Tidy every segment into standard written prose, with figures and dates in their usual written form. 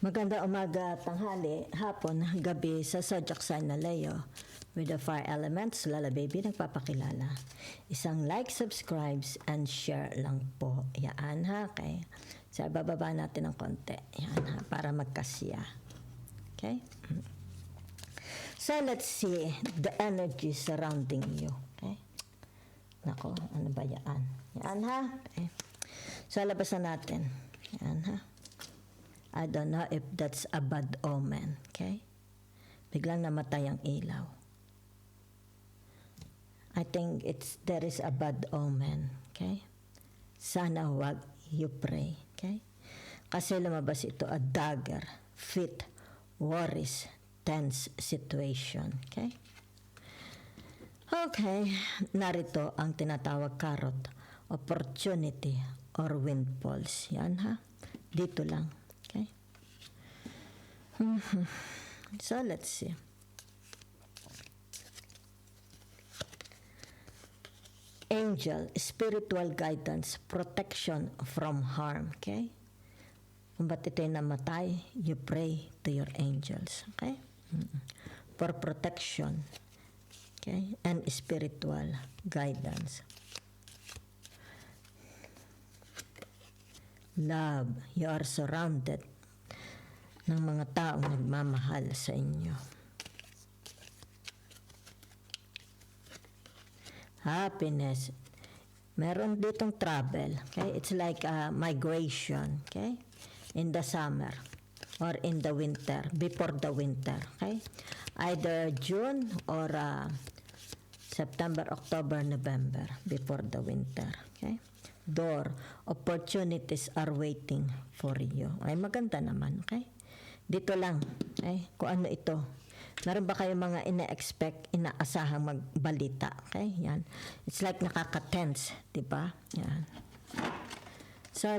Maganda umaga, tanghali, hapon, gabi sa zodiac sign na Leo. With the fire elements, Lala Baby nagpapakilala. Isang like, subscribes, and share lang po. Yan ha, okay? So, bababa natin ng konti. Yan ha, para magkasya. Okay? So, let's see the energy surrounding you. Okay? Nako, ano ba yan? Yan ha? Okay. So, labasan natin. Yan ha? I don't know if that's a bad omen. Okay? Biglang namatay ang ilaw. I think there is a bad omen. Okay? Sana wag, you pray. Okay? Kasi lumabas ito a dagger, fit, worries, tense situation. Okay? Okay. Narito ang tinatawag carrot, opportunity or windfalls. Yan ha? Dito lang. Okay? So, let's see. Angel, spiritual guidance, protection from harm. Okay? Kung ba't ito'y namatay, you pray to your angels. Okay? For protection. Okay? And spiritual guidance. Love, you are surrounded ng mga taong nagmamahal sa inyo. Happiness. Meron ditong travel. Okay? It's like a migration. Okay? In the summer or in the winter, before the winter. Okay? Either June or September, October, November, before the winter. Okay? Door, opportunities are waiting for you. Ay, maganda naman. Okay? Dito lang. Okay? Kung ano ito. Meron ba kayo mga ina-expect, inaasahang magbalita? Okay? Yan. It's like nakaka-tense. Diba? Yan. So,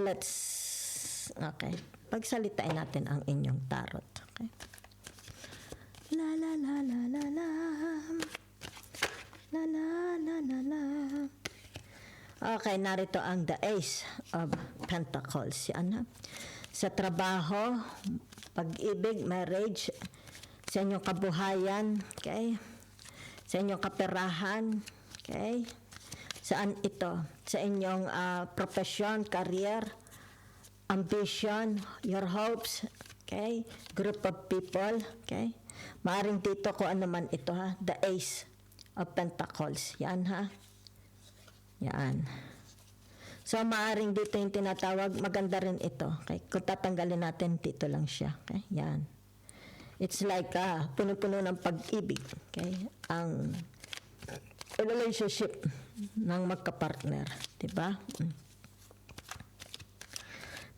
okay. Pagsalitain natin ang inyong tarot. Okay? La la la la la la. La la la la la. Okay, narito ang the Ace of Pentacles. Yan ha. Sa trabaho, pag-ibig, marriage, sa inyong kabuhayan, okay? Sa inyong kaperahan, okay? Saan ito? Sa inyong profession, career, ambition, your hopes, okay? Group of people, okay? Maaring dito kung ano man ito ha, the Ace of Pentacles. Yan ha. Yan. So, maaring dito yung tinatawag, maganda rin ito. Okay? Kung tatanggalin natin, dito lang siya. Okay? Yan. It's like puno-puno ng pag-ibig. Okay? Ang relationship ng magka-partner. Diba?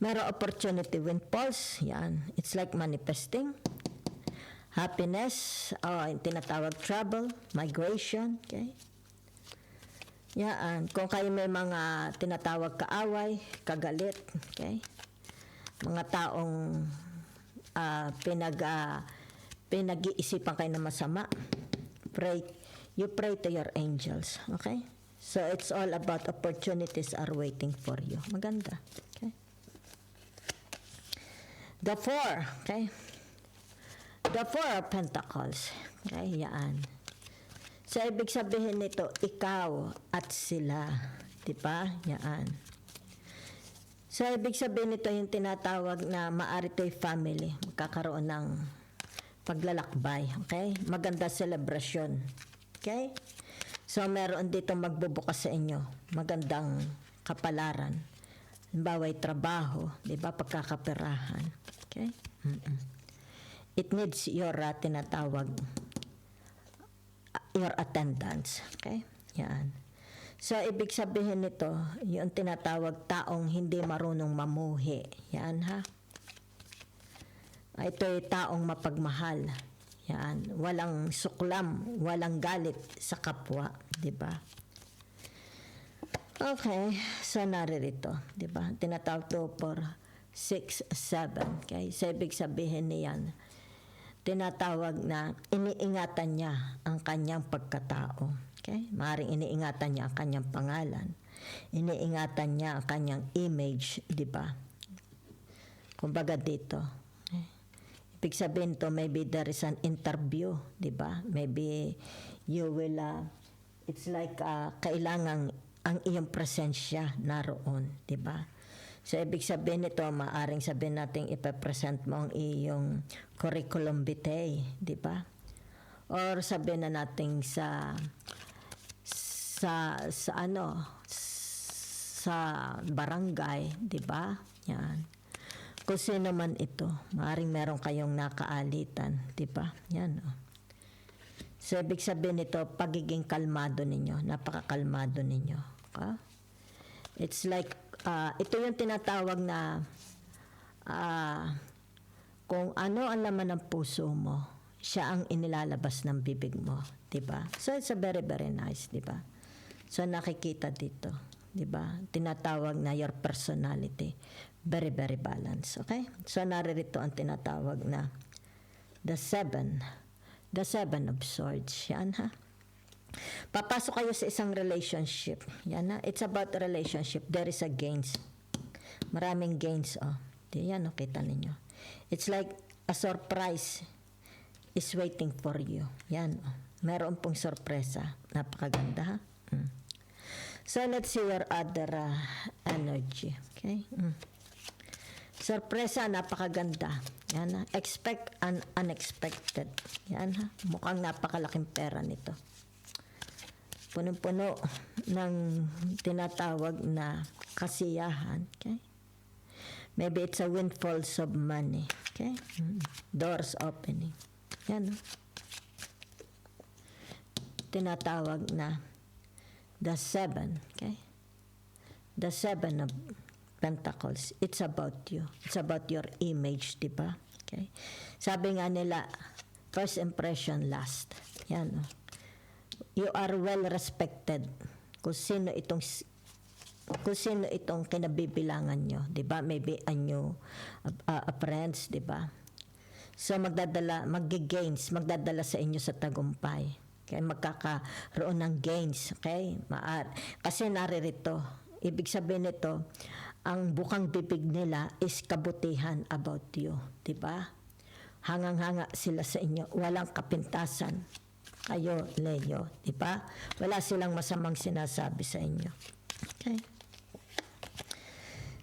Meron opportunity windfalls. Yan. It's like manifesting. Happiness. Yung tinatawag trouble, migration. Okay? Yan. Kung kayo may mga tinatawag kaaway, kagalit, okay? Mga taong pinag-iisipan kayo na masama, you pray to your angels, okay? So, it's all about opportunities are waiting for you. Maganda, okay? The Four, okay? The Four of Pentacles, okay? Yan. So, ibig sabihin nito, ikaw at sila. Diba? Yan. So, ibig sabihin nito yung tinatawag na maari to'y family. Magkakaroon ng paglalakbay. Okay? Maganda celebration. Okay? So, meron dito magbubukas sa inyo. Magandang kapalaran. Halimbawa, trabaho. Diba? Pagkakaperahan. Okay? It needs your tinatawag your attendance. Okay? Yan. So, ibig sabihin nito, yung tinatawag taong hindi marunong mamuhi. Yan, ha? Ito'y taong mapagmahal. Yan. Walang suklam, walang galit sa kapwa. Diba? Okay. So, naririto. Diba? Tinatawag to for 6, 7. Okay? So, ibig sabihin niyan, tinatawag na iniingatan niya ang kanyang pagkatao. Okay? Maaaring iniingatan niya ang kanyang pangalan. Iniingatan niya ang kanyang image, di ba? Kumbaga dito. Okay? Ibig sabihin to, maybe there is an interview, di ba? Maybe you will, it's like kailangan ang iyong presensya naroon, di ba? So, ibig sabihin nito, maaring sabihin natin ipapresent mo ang iyong curriculum vitae, di ba? Or sabihin na natin sa barangay, di ba? Yan. Kung sino man ito, maaaring meron kayong nakaalitan, di ba? Yan. So, ibig sabihin nito, pagiging kalmado ninyo, napakakalmado ninyo. It's like, ito yung tinatawag na kung ano ang laman ng puso mo, siya ang inilalabas ng bibig mo, di ba? So, it's a very, very nice, di ba? So, nakikita dito, di ba? Tinatawag na your personality. Very, very balanced. Okay? So, naririto ang tinatawag na the seven of swords. Yan, ha? Papasok kayo sa isang relationship. Yan, ha? It's about relationship. There is a gains. Maraming gains, oh. Yan, oh, kita ninyo. It's like a surprise is waiting for you. Yan, oh. Meron pong sorpresa. Napakaganda, ha? So, let's see your other energy. Okay? Sorpresa, napakaganda. Yan, ha? Expect an unexpected. Yan, ha? Mukhang napakalaking pera nito. Punong-puno ng tinatawag na kasiyahan. Okay? Maybe it's a windfalls of money. Okay? Doors opening. Yan, ha? Tinatawag na the seven. Okay? The seven of Pentacles. It's about you. It's about your image, di ba? Okay? Sabi nga nila, first impression last. Yan. You are well respected. Kung sino itong kinabibilangan nyo, di ba? Maybe a friends, di ba? So maggi-gains, magdadala sa inyo sa tagumpay. Okay? Magkakaroon ng gains. Okay? Kasi naririto. Ibig sabihin nito, ang bukang bibig nila is kabutihan about you. Diba? Hangang-hanga sila sa inyo. Walang kapintasan. Kayo, Leo. Diba? Wala silang masamang sinasabi sa inyo. Okay?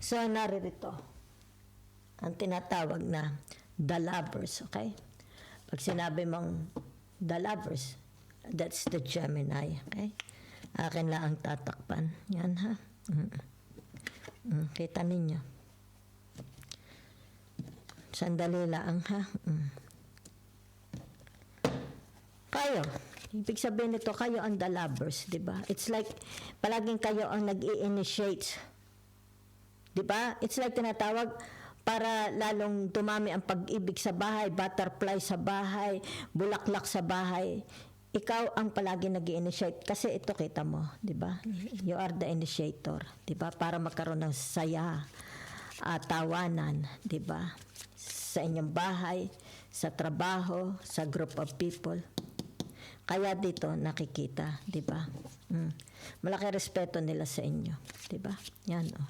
So, naririto. Ang tinatawag na the lovers. Okay? Pag sinabi mong the lovers, that's the Gemini. Okay? Akin lang ang tatakpan. Yan, ha? Kita ninyo. Sandali lang, ha? Kayo. Ibig sabihin nito, kayo ang the lovers, di ba? It's like, palaging kayo ang nag-i-initiate. Di ba? It's like tinatawag, para lalong dumami ang pag-ibig sa bahay, butterfly sa bahay, bulaklak sa bahay. Ikaw ang palagi nag-i-initiate kasi ito kita mo, 'di ba? You are the initiator, 'di ba? Para magkaroon ng saya, tawanan, 'di ba? Sa inyong bahay, sa trabaho, sa group of people. Kaya dito nakikita, 'di ba? Malaki respeto nila sa inyo, 'di ba? Yan, oh.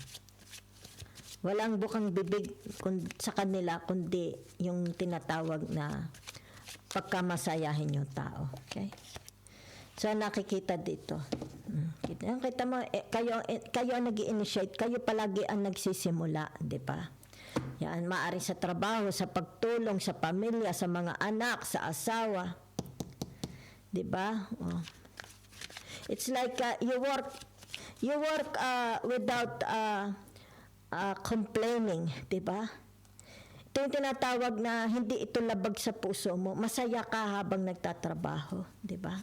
Walang bukang bibig sa kanila kundi yung tinatawag na pagkamasayahin yung tao. Okay? So, nakikita dito. Kita mo, kayo ang nag-i-initiate, kayo palagi ang nagsisimula, di ba? Yan, maaari sa trabaho, sa pagtulong, sa pamilya, sa mga anak, sa asawa. Di ba? Oh. It's like you work without complaining, di ba? Ito yung tinatawag na hindi ito labag sa puso mo. Masaya ka habang nagtatrabaho. Diba?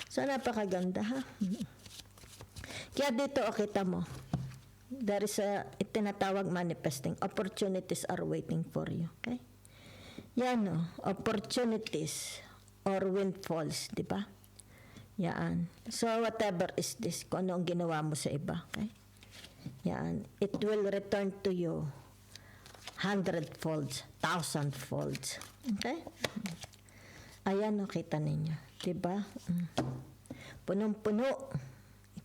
So, napakaganda, ha? Kaya dito, kita mo. There is tinatawag manifesting. Opportunities are waiting for you. Okay? Yan, no? Opportunities or windfalls. Diba? Yan. So, whatever is this, kung ano ang ginawa mo sa iba. Okay? Yan. It will return to you 100 folds, 1,000 folds. Okay? Ayan, nakita ninyo. Diba? Punong-puno.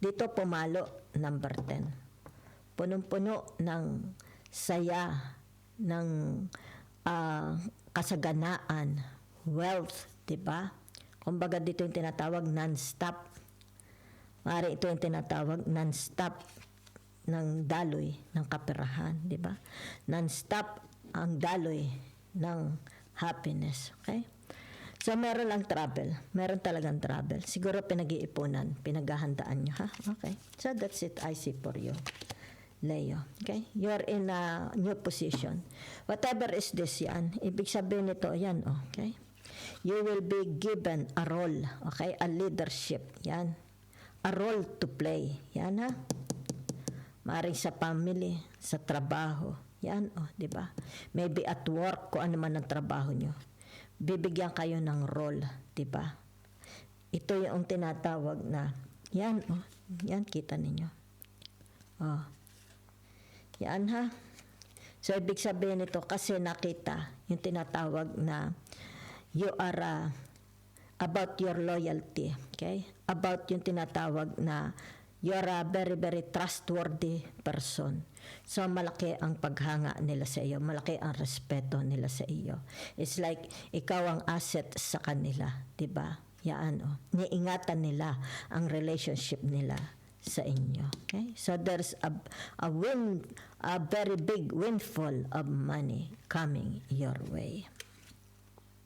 Dito pumalo, number 10. Punong-puno ng saya, ng kasaganaan, wealth, di ba? Kumbaga dito yung tinatawag non-stop. Maaari ito yung tinatawag non-stop ng daloy ng kaperahan, di ba? Non-stop ang daloy ng happiness, okay? So, meron lang travel. Meron talagang travel. Siguro pinag-iipunan, pinaghahandaan nyo, ha? Okay. So, that's it I see for you, Leo. Okay? You're in a new position. Whatever is this, yan. Ibig sabihin nito, yan, okay? You will be given a role, okay? A leadership, yan. A role to play, yan, ha? Maring sa family, sa trabaho, yan, di ba? Maybe at work, kung ano man ang trabaho nyo. Bibigyan kayo ng role, di ba? Ito yung tinatawag na, yan, yan, kita ninyo. Yan, ha? So, ibig sabihin nito, kasi nakita yung tinatawag na you are about your loyalty, okay? About yung tinatawag na you are a very, very trustworthy person. So, malaki ang paghanga nila sa iyo. Malaki ang respeto nila sa iyo. It's like, ikaw ang asset sa kanila. Diba? Yan, niingatan nila ang relationship nila sa inyo. Okay? So, there's a very big windfall of money coming your way.